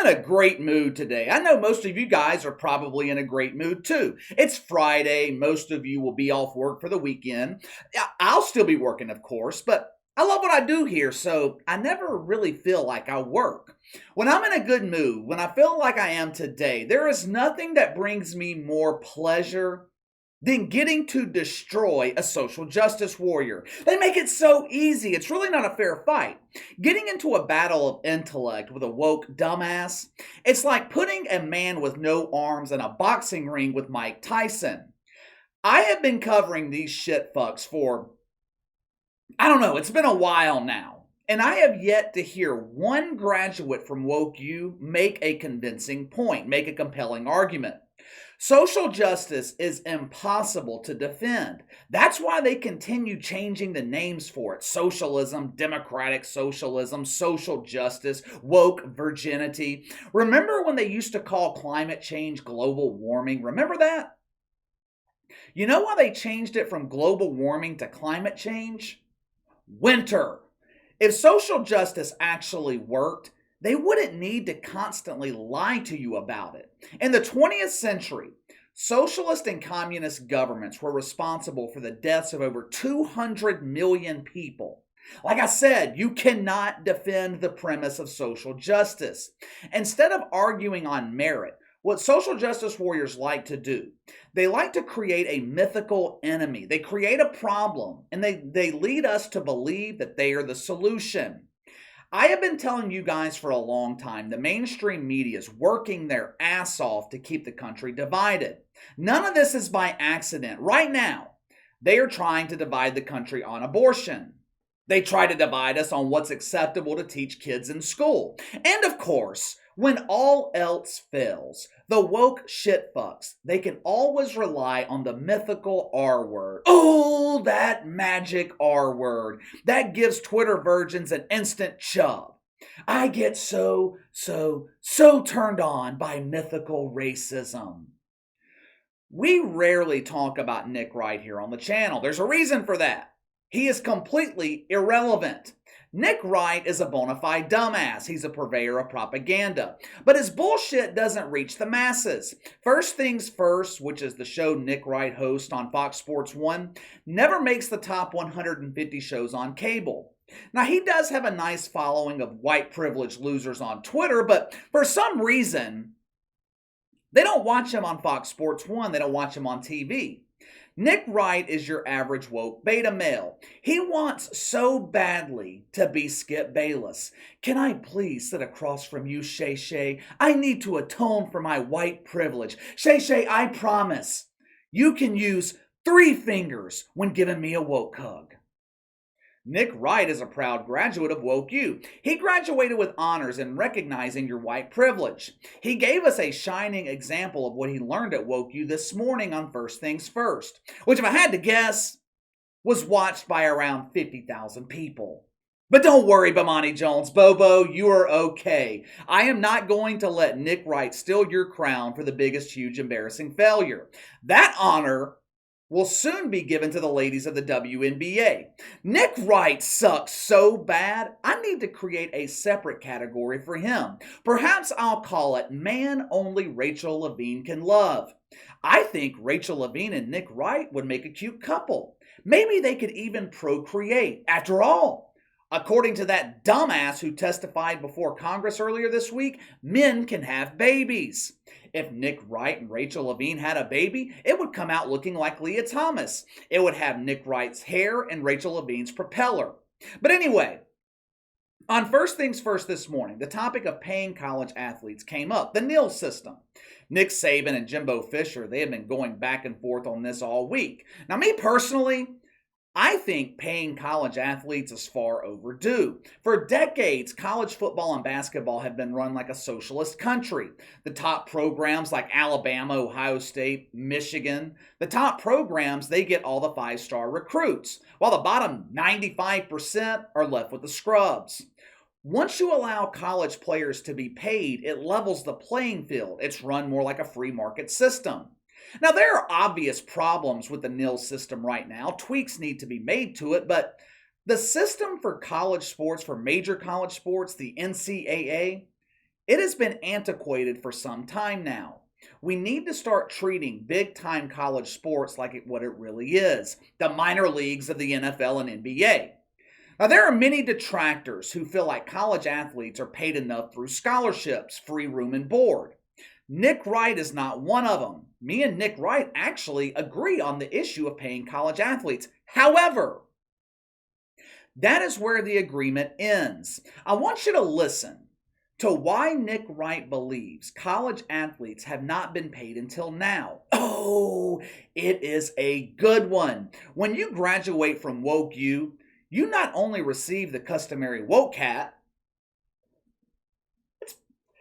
I'm in a great mood today. I know most of you guys are probably in a great mood too. It's Friday. Most of you will be off work for the weekend. I'll still be working, of course, but I love what I do here, so I never really feel like I work. When I'm in a good mood, when I feel like I am today, there is nothing that brings me more pleasure than getting to destroy a social justice warrior. They make it so easy. It's really not a fair fight. Getting into a battle of intellect with a woke dumbass, it's like putting a man with no arms in a boxing ring with Mike Tyson. I have been covering these shit fucks for, I don't know, it's been a while now. And I have yet to hear one graduate from Woke U make a convincing point, make a compelling argument. Social justice is impossible to defend. That's why they continue changing the names for it. Socialism, democratic socialism, social justice, woke virginity. Remember when they used to call climate change global warming? Remember that? You know why they changed it from global warming to climate change? Winter. If social justice actually worked, they wouldn't need to constantly lie to you about it. In the 20th century, socialist and communist governments were responsible for the deaths of over 200 million people. Like I said, you cannot defend the premise of social justice. Instead of arguing on merit, what social justice warriors like to do, they like to create a mythical enemy. They create a problem, and they lead us to believe that they are the solution. I have been telling you guys for a long time the mainstream media is working their ass off to keep the country divided. None of this is by accident. Right now, they are trying to divide the country on abortion. They try to divide us on what's acceptable to teach kids in school. And of course, when all else fails, the woke shitfucks, they can always rely on the mythical R word. Oh, that magic R word. That gives Twitter virgins an instant chub. I get so turned on by mythical racism. We rarely talk about Nick Wright here on the channel. There's a reason for that. He is completely irrelevant. Nick Wright is a bona fide dumbass. He's a purveyor of propaganda. But his bullshit doesn't reach the masses. First Things First, which is the show Nick Wright hosts on Fox Sports 1, never makes the top 150 shows on cable. Now, he does have a nice following of white privileged losers on Twitter, but for some reason, they don't watch him on Fox Sports 1. They don't watch him on TV. Nick Wright is your average woke beta male. He wants so badly to be Skip Bayless. Can I please sit across from you, Shay Shay? I need to atone for my white privilege. Shay Shay, I promise. You can use 3 fingers when giving me a woke hug. Nick Wright is a proud graduate of Woke U. He graduated with honors in recognizing your white privilege. He gave us a shining example of what he learned at Woke U this morning on First Things First, which if I had to guess, was watched by around 50,000 people. But don't worry, Bomani Jones. Bobo, you are okay. I am not going to let Nick Wright steal your crown for the biggest, huge, embarrassing failure. That honor will soon be given to the ladies of the WNBA. Nick Wright sucks so bad, I need to create a separate category for him. Perhaps I'll call it Man Only Rachel Levine Can Love. I think Rachel Levine and Nick Wright would make a cute couple. Maybe they could even procreate. After all, according to that dumbass who testified before Congress earlier this week, men can have babies. If Nick Wright and Rachel Levine had a baby, it would come out looking like Leah Thomas. It would have Nick Wright's hair and Rachel Levine's propeller. But anyway, on First Things First this morning, the topic of paying college athletes came up, the NIL system. Nick Saban and Jimbo Fisher, they have been going back and forth on this all week. Now, me personally, I think paying college athletes is far overdue. For decades, college football and basketball have been run like a socialist country. The top programs like Alabama, Ohio State, Michigan, the top programs, they get all the 5-star recruits, while the bottom 95% are left with the scrubs. Once you allow college players to be paid, it levels the playing field. It's run more like a free market system. Now, there are obvious problems with the NIL system right now. Tweaks need to be made to it, but the system for college sports, for major college sports, the NCAA, It has been antiquated for some time now. We need to start treating big time college sports like what it really is, the minor leagues of the NFL and NBA. Now, there are many detractors who feel like college athletes are paid enough through scholarships, free room and board. Nick Wright is not one of them. Me and Nick Wright actually agree on the issue of paying college athletes. However, that is where the agreement ends. I want you to listen to why Nick Wright believes college athletes have not been paid until now. Oh, it is a good one. When you graduate from Woke U, you not only receive the customary woke hat,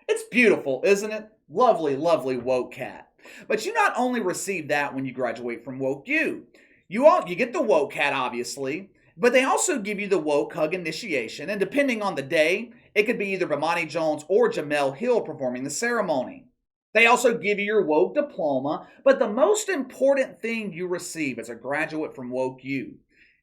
it's beautiful, isn't it? Lovely, lovely woke hat. But you not only receive that when you graduate from Woke U, you get the woke hat, obviously, but they also give you the woke hug initiation, and depending on the day, it could be either Bomani Jones or Jamel Hill performing the ceremony. They also give you your woke diploma, but the most important thing you receive as a graduate from Woke U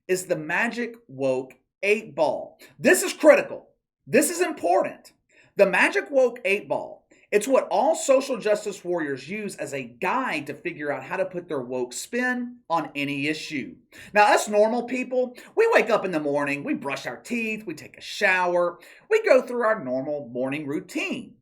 is the Magic Woke 8 Ball. This is critical. This is important. The Magic Woke 8 Ball, it's what all social justice warriors use as a guide to figure out how to put their woke spin on any issue. Now, us normal people, we wake up in the morning, we brush our teeth, we take a shower, we go through our normal morning routine.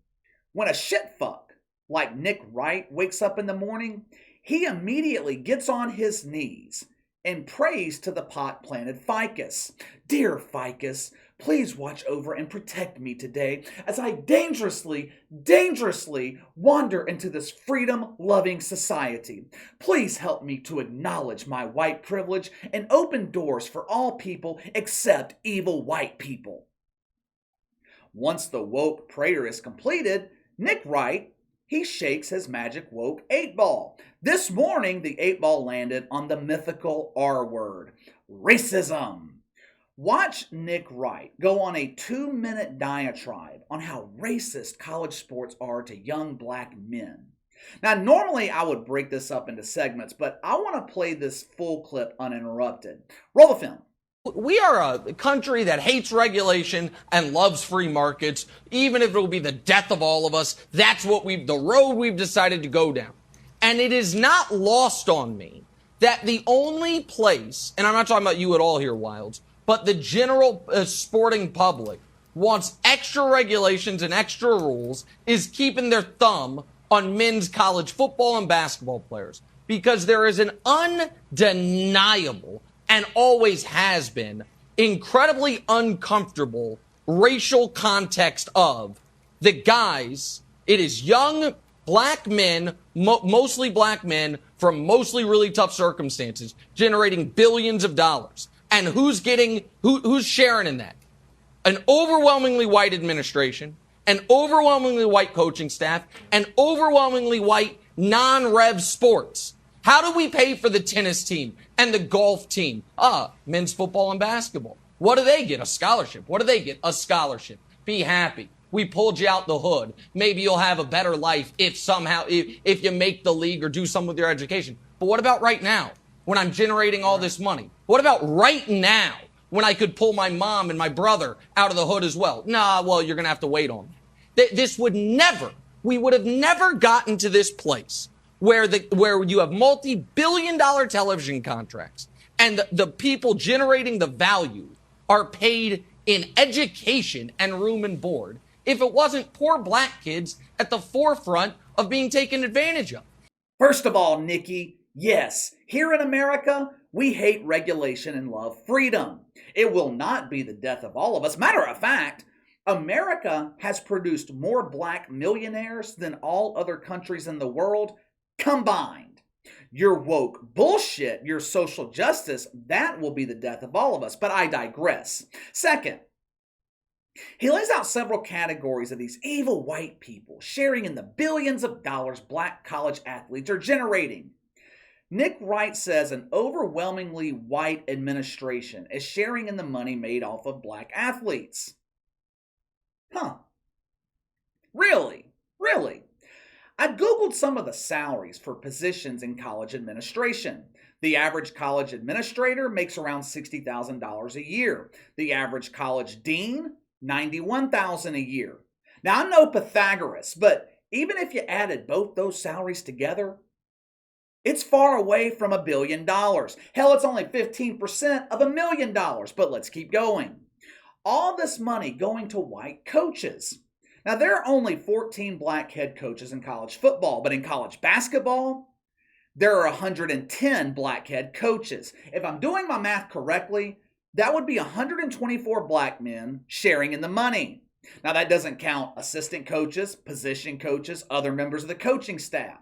When a shitfuck like Nick Wright wakes up in the morning, he immediately gets on his knees and prays to the pot-planted ficus. Dear ficus, please watch over and protect me today as I dangerously wander into this freedom-loving society. Please help me to acknowledge my white privilege and open doors for all people except evil white people. Once the woke prayer is completed, Nick Wright, he shakes his Magic Woke 8 Ball. This morning, the 8 Ball landed on the mythical R word, racism. Watch Nick Wright go on a 2-minute diatribe on how racist college sports are to young black men. Now, normally I would break this up into segments, but I want to play this full clip uninterrupted. Roll the film. We are a country that hates regulation and loves free markets, even if it will be the death of all of us. That's the road we've decided to go down. And it is not lost on me that the only place, and I'm not talking about you at all here, Wilds, but the general sporting public wants extra regulations and extra rules, is keeping their thumb on men's college football and basketball players. Because there is an undeniable, and always has been, incredibly uncomfortable racial context of the guys. It is young black men, mostly black men from mostly really tough circumstances, generating billions of dollars. And who's sharing in that? An overwhelmingly white administration, an overwhelmingly white coaching staff, and overwhelmingly white non-rev sports. How do we pay for the tennis team and the golf team? Men's football and basketball. What do they get? A scholarship. What do they get? A scholarship. Be happy. We pulled you out the hood. Maybe you'll have a better life if you make the league or do something with your education. But what about right now when I'm generating all this money? What about right now when I could pull my mom and my brother out of the hood as well? Well, you're going to have to wait on me. We would have never gotten to this place where you have multi-billion-dollar television contracts and the people generating the value are paid in education and room and board if it wasn't poor black kids at the forefront of being taken advantage of. First of all, Nikki, yes, here in America, we hate regulation and love freedom. It will not be the death of all of us. Matter of fact, America has produced more black millionaires than all other countries in the world combined. Your woke bullshit, your social justice, that will be the death of all of us. But I digress. Second, he lays out several categories of these evil white people sharing in the billions of dollars black college athletes are generating. Nick Wright says an overwhelmingly white administration is sharing in the money made off of black athletes. Really? I Googled some of the salaries for positions in college administration. The average college administrator makes around $60,000 a year. The average college dean, $91,000 a year. Now, I'm no Pythagoras, but even if you added both those salaries together, it's far away from $1 billion. Hell, it's only 15% of $1 million, but let's keep going. All this money going to white coaches. Now, there are only 14 black head coaches in college football, but in college basketball, there are 110 black head coaches. If I'm doing my math correctly, that would be 124 black men sharing in the money. Now, that doesn't count assistant coaches, position coaches, other members of the coaching staff.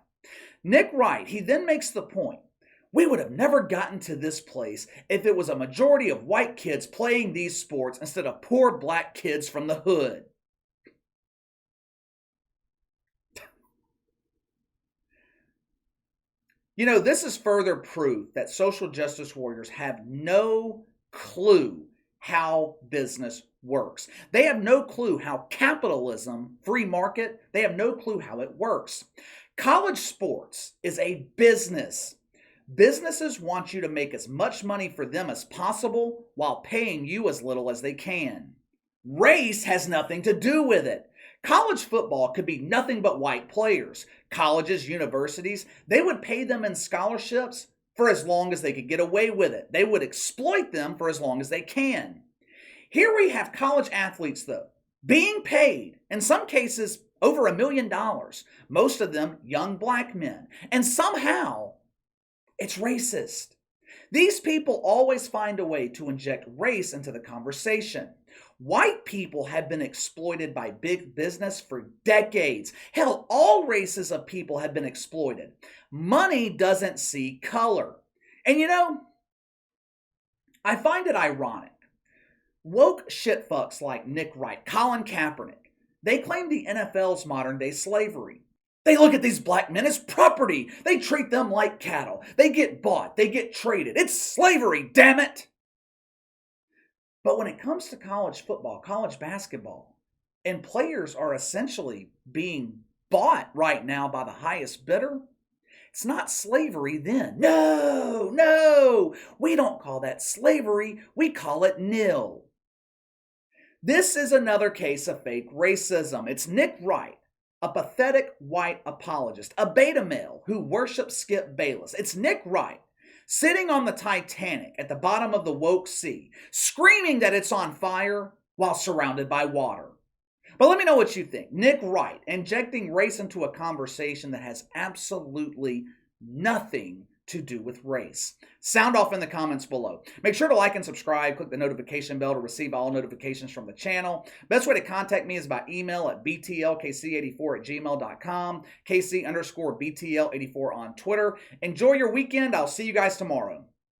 Nick Wright, he then makes the point, we would have never gotten to this place if it was a majority of white kids playing these sports instead of poor black kids from the hood. You know, this is further proof that social justice warriors have no clue how business works. They have no clue how capitalism, free market, they have no clue how it works. College sports is a business. Businesses want you to make as much money for them as possible while paying you as little as they can. Race has nothing to do with it. College football could be nothing but white players. Colleges, universities, they would pay them in scholarships for as long as they could get away with it. They would exploit them for as long as they can. Here we have college athletes, though, being paid, in some cases, over $1 million, most of them young black men. And somehow, it's racist. These people always find a way to inject race into the conversation. White people have been exploited by big business for decades. Hell, all races of people have been exploited. Money doesn't see color. And you know, I find it ironic. Woke shitfucks like Nick Wright, Colin Kaepernick, they claim the NFL's modern day slavery. They look at these black men as property. They treat them like cattle. They get bought. They get traded. It's slavery, damn it. But when it comes to college football, college basketball, and players are essentially being bought right now by the highest bidder, it's not slavery then. No, we don't call that slavery. We call it nil. This is another case of fake racism. It's Nick Wright, a pathetic white apologist, a beta male who worships Skip Bayless. It's Nick Wright sitting on the Titanic at the bottom of the woke sea, screaming that it's on fire while surrounded by water. But let me know what you think. Nick Wright injecting race into a conversation that has absolutely nothing to do with race. Sound off in the comments below. Make sure to like and subscribe. Click the notification bell to receive all notifications from the channel. Best way to contact me is by email at btlkc84@gmail.com, KC_BTL84 on Twitter. Enjoy your weekend. I'll see you guys tomorrow.